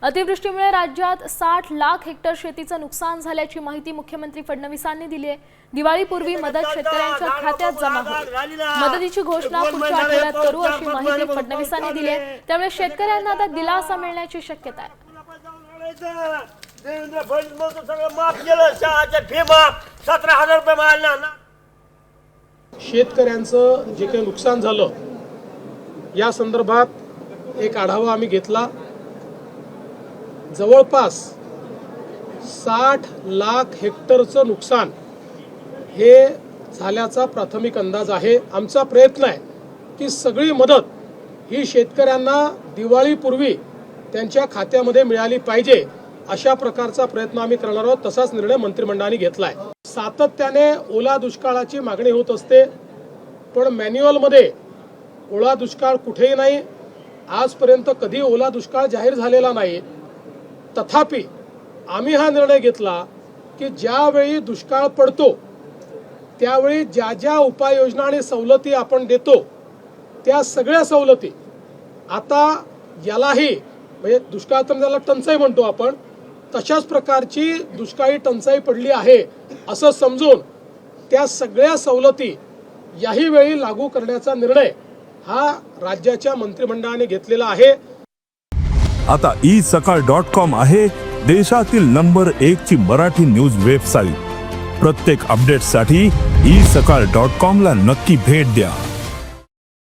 अतिवृष्टीमुळे राज्यात 60 लाख हेक्टर शेतीचं नुकसान झाल्याची माहिती मुख्यमंत्री फडणवीसांनी दिली आहे। दिवाळीपूर्वी मदत शेतकऱ्यांच्या खात्यात जमा होईल। मदतीची घोषणा पुढच्या आठवड्यात करू अशी माहिती फडणवीसांनी दिली आहे। त्यामुळे शेतकऱ्यांना आता दिलासा मिळण्याची शक्यता आहे। देवेंद्र फडणवीस सगळं माफ केलं, चहाचे फी माफ, 17,000 रुपये मिळाले ना। शेतकऱ्यांचं जे काही नुकसान झालं या संदर्भात एक आढावा आम्ही घेतला। जवळपास 60 लाख हेक्टरचं नुकसान हे झाल्याचा प्राथमिक अंदाज आहे। आमचा प्रयत्न आहे की सगळी मदत ही शेतकऱ्यांना दिवाळीपूर्वी त्यांच्या खात्यामध्ये मिळाली पाहिजे, अशा प्रकारचा प्रयत्न आम्ही करणार आहोत। तसाच निर्णय मंत्रिमंडळाने घेतलाय। सातत्याने ओला दुष्काळाची मागणी होत असते, पण मॅन्युअलमध्ये ओला दुष्काळ कुठेही नाही, आजपर्यंत कधी ओला दुष्काळ जाहीर झालेला नाही। तथापि आम्ही हा निर्णय घेतला की ज्यावेळी दुष्काळ पडतो त्यावेळी ज्या ज्या उपाययोजना आणि सवलती आपण देतो त्या सगळ्या सवलती आता यालाही, म्हणजे दुष्काळ तर त्याला टंचाई म्हणतो आपण, तशाच प्रकारची दुष्काळी टंचाई पडली आहे असं समजून त्या सगळ्या सवलती याही वेळी लागू करण्याचा निर्णय हा राज्याच्या मंत्रिमंडळाने घेतलेला आहे। आता isakal.com आहे देशातील नंबर 1 ची मराठी न्यूज वेबसाईट। प्रत्येक अपडेटसाठी isakal.com ला नक्की भेट द्या।